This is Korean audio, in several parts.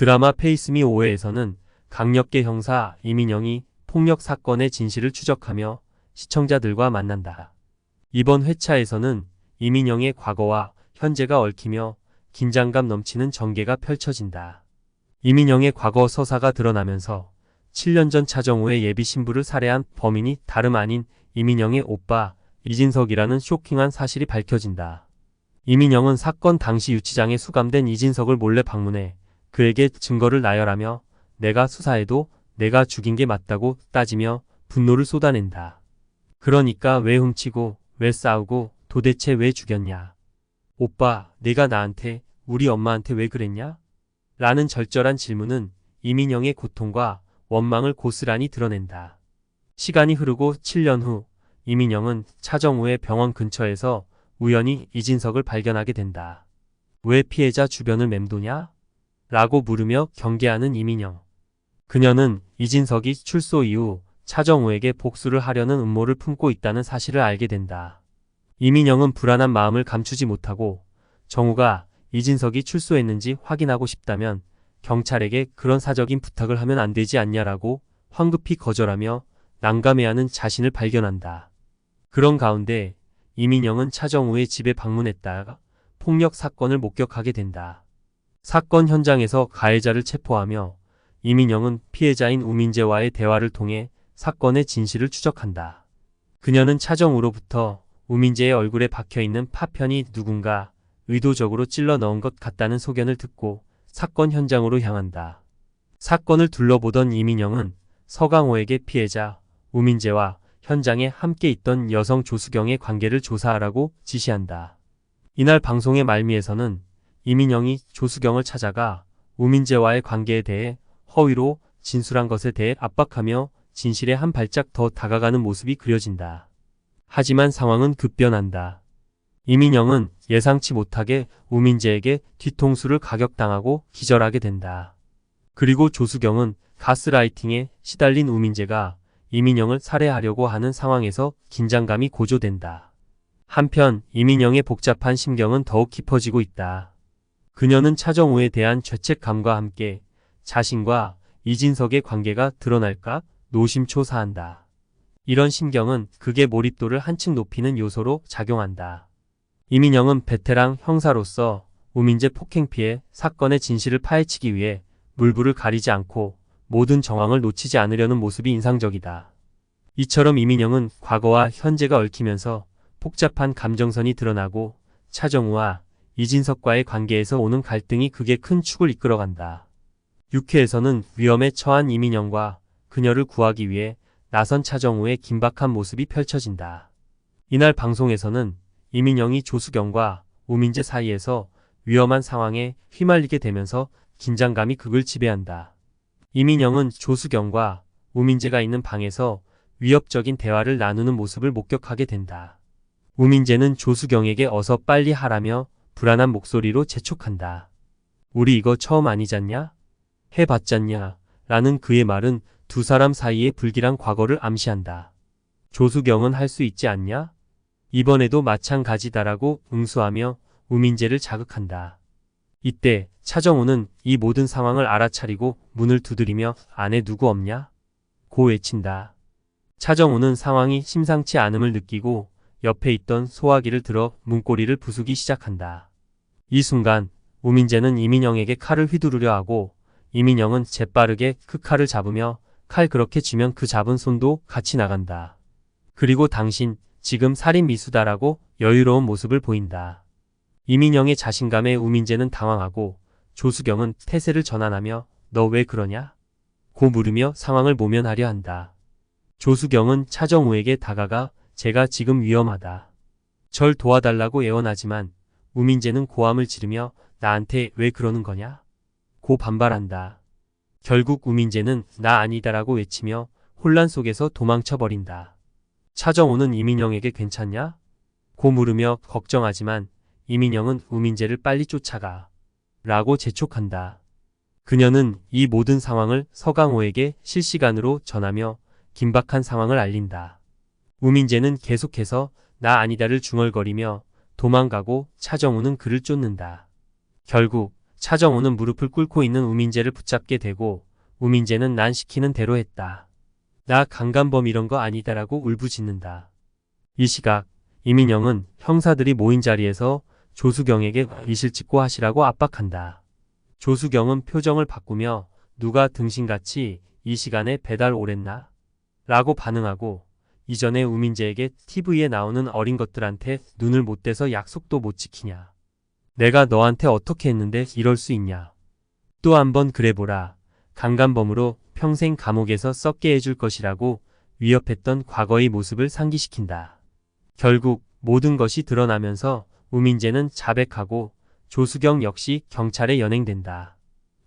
드라마 페이스미 5회에서는 강력계 형사 이민영이 폭력 사건의 진실을 추적하며 시청자들과 만난다. 이번 회차에서는 이민영의 과거와 현재가 얽히며 긴장감 넘치는 전개가 펼쳐진다. 이민영의 과거 서사가 드러나면서 7년 전 차정우의 예비 신부를 살해한 범인이 다름 아닌 이민영의 오빠 이진석이라는 쇼킹한 사실이 밝혀진다. 이민영은 사건 당시 유치장에 수감된 이진석을 몰래 방문해 그에게 증거를 나열하며 내가 수사해도 내가 죽인 게 맞다고 따지며 분노를 쏟아낸다. 그러니까 왜 훔치고 왜 싸우고 도대체 왜 죽였냐? 오빠, 내가 나한테 우리 엄마한테 왜 그랬냐? 라는 절절한 질문은 이민영의 고통과 원망을 고스란히 드러낸다. 시간이 흐르고 7년 후 이민영은 차정우의 병원 근처에서 우연히 이진석을 발견하게 된다. 왜 피해자 주변을 맴도냐? 라고 물으며 경계하는 이민영. 그녀는 이진석이 출소 이후 차정우에게 복수를 하려는 음모를 품고 있다는 사실을 알게 된다. 이민영은 불안한 마음을 감추지 못하고 정우가 이진석이 출소했는지 확인하고 싶다면 경찰에게 그런 사적인 부탁을 하면 안 되지 않냐라고 황급히 거절하며 난감해하는 자신을 발견한다. 그런 가운데 이민영은 차정우의 집에 방문했다가 폭력 사건을 목격하게 된다. 사건 현장에서 가해자를 체포하며 이민영은 피해자인 우민재와의 대화를 통해 사건의 진실을 추적한다. 그녀는 차정우로부터 우민재의 얼굴에 박혀있는 파편이 누군가 의도적으로 찔러 넣은 것 같다는 소견을 듣고 사건 현장으로 향한다. 사건을 둘러보던 이민영은 서강호에게 피해자 우민재와 현장에 함께 있던 여성 조수경의 관계를 조사하라고 지시한다. 이날 방송의 말미에서는 이민영이 조수경을 찾아가 우민재와의 관계에 대해 허위로 진술한 것에 대해 압박하며 진실에 한 발짝 더 다가가는 모습이 그려진다. 하지만 상황은 급변한다. 이민영은 예상치 못하게 우민재에게 뒤통수를 가격당하고 기절하게 된다. 그리고 조수경은 가스라이팅에 시달린 우민재가 이민영을 살해하려고 하는 상황에서 긴장감이 고조된다. 한편 이민영의 복잡한 심경은 더욱 깊어지고 있다. 그녀는 차정우에 대한 죄책감과 함께 자신과 이진석의 관계가 드러날까 노심초사한다. 이런 심경은 극의 몰입도를 한층 높이는 요소로 작용한다. 이민영은 베테랑 형사로서 우민재 폭행 피해 사건의 진실을 파헤치기 위해 물불을 가리지 않고 모든 정황을 놓치지 않으려는 모습이 인상적이다. 이처럼 이민영은 과거와 현재가 얽히면서 복잡한 감정선이 드러나고 차정우와 이진석과의 관계에서 오는 갈등이 극의 큰 축을 이끌어간다. 6회에서는 위험에 처한 이민영과 그녀를 구하기 위해 나선 차정우의 긴박한 모습이 펼쳐진다. 이날 방송에서는 이민영이 조수경과 우민재 사이에서 위험한 상황에 휘말리게 되면서 긴장감이 극을 지배한다. 이민영은 조수경과 우민재가 있는 방에서 위협적인 대화를 나누는 모습을 목격하게 된다. 우민재는 조수경에게 어서 빨리 하라며 불안한 목소리로 재촉한다. 우리 이거 처음 아니잖냐? 해봤잖냐? 라는 그의 말은 두 사람 사이의 불길한 과거를 암시한다. 조수경은 할 수 있지 않냐? 이번에도 마찬가지다라고 응수하며 우민재를 자극한다. 이때 차정우는 이 모든 상황을 알아차리고 문을 두드리며 안에 누구 없냐? 고 외친다. 차정우는 상황이 심상치 않음을 느끼고 옆에 있던 소화기를 들어 문고리를 부수기 시작한다. 이 순간 우민재는 이민영에게 칼을 휘두르려 하고 이민영은 재빠르게 그 칼을 잡으며 칼 그렇게 쥐면 그 잡은 손도 같이 나간다. 그리고 당신 지금 살인 미수다라고 여유로운 모습을 보인다. 이민영의 자신감에 우민재는 당황하고 조수경은 태세를 전환하며 너 왜 그러냐? 고 물으며 상황을 모면하려 한다. 조수경은 차정우에게 다가가 제가 지금 위험하다. 절 도와달라고 애원하지만 우민재는 고함을 지르며 나한테 왜 그러는 거냐? 고 반발한다. 결국 우민재는 나 아니다라고 외치며 혼란 속에서 도망쳐버린다. 차정우는 이민영에게 괜찮냐? 고 물으며 걱정하지만 이민영은 우민재를 빨리 쫓아가 라고 재촉한다. 그녀는 이 모든 상황을 서강호에게 실시간으로 전하며 긴박한 상황을 알린다. 우민재는 계속해서 나 아니다를 중얼거리며 도망가고 차정우는 그를 쫓는다. 결국 차정우는 무릎을 꿇고 있는 우민재를 붙잡게 되고 우민재는 난 시키는 대로 했다. 나 강간범 이런 거 아니다라고 울부짖는다. 이 시각 이민영은 형사들이 모인 자리에서 조수경에게 이실 찍고 하시라고 압박한다. 조수경은 표정을 바꾸며 누가 등신같이 이 시간에 배달 오랬나? 라고 반응하고 이전에 우민재에게 TV에 나오는 어린 것들한테 눈을 못 떼서 약속도 못 지키냐. 내가 너한테 어떻게 했는데 이럴 수 있냐. 또 한번 그래보라. 강간범으로 평생 감옥에서 썩게 해줄 것이라고 위협했던 과거의 모습을 상기시킨다. 결국 모든 것이 드러나면서 우민재는 자백하고 조수경 역시 경찰에 연행된다.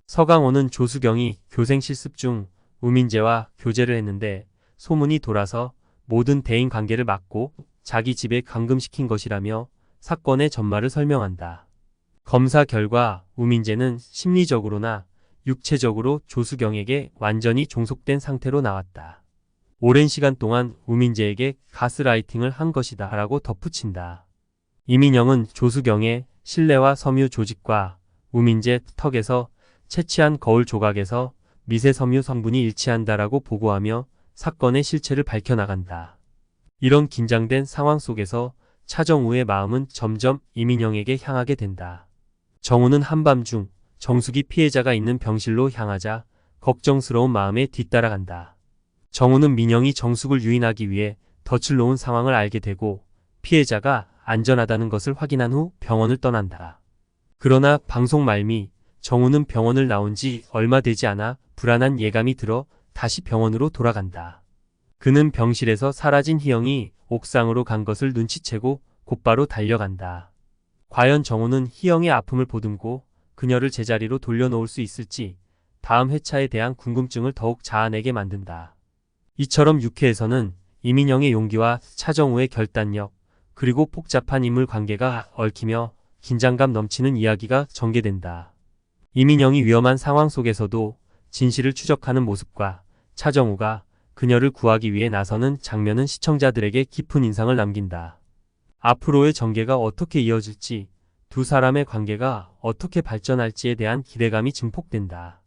서강호는 조수경이 교생 실습 중 우민재와 교제를 했는데 소문이 돌아서 모든 대인 관계를 막고 자기 집에 감금시킨 것이라며 사건의 전말을 설명한다. 검사 결과 우민재는 심리적으로나 육체적으로 조수경에게 완전히 종속된 상태로 나왔다. 오랜 시간 동안 우민재에게 가스라이팅을 한 것이다 라고 덧붙인다. 이민영은 조수경의 실내화 섬유 조직과 우민재 턱에서 채취한 거울 조각에서 미세 섬유 성분이 일치한다라고 보고하며 사건의 실체를 밝혀나간다. 이런 긴장된 상황 속에서 차정우의 마음은 점점 이민영에게 향하게 된다. 정우는 한밤중 정숙이 피해자가 있는 병실로 향하자 걱정스러운 마음에 뒤따라간다. 정우는 민영이 정숙을 유인하기 위해 덫을 놓은 상황을 알게 되고 피해자가 안전하다는 것을 확인한 후 병원을 떠난다. 그러나 방송 말미 정우는 병원을 나온 지 얼마 되지 않아 불안한 예감이 들어 다시 병원으로 돌아간다. 그는 병실에서 사라진 희영이 옥상으로 간 것을 눈치채고 곧바로 달려간다. 과연 정우는 희영의 아픔을 보듬고 그녀를 제자리로 돌려놓을 수 있을지 다음 회차에 대한 궁금증을 더욱 자아내게 만든다. 이처럼 6회에서는 이민영의 용기와 차정우의 결단력 그리고 복잡한 인물 관계가 얽히며 긴장감 넘치는 이야기가 전개된다. 이민영이 위험한 상황 속에서도 진실을 추적하는 모습과 차정우가 그녀를 구하기 위해 나서는 장면은 시청자들에게 깊은 인상을 남긴다. 앞으로의 전개가 어떻게 이어질지, 두 사람의 관계가 어떻게 발전할지에 대한 기대감이 증폭된다.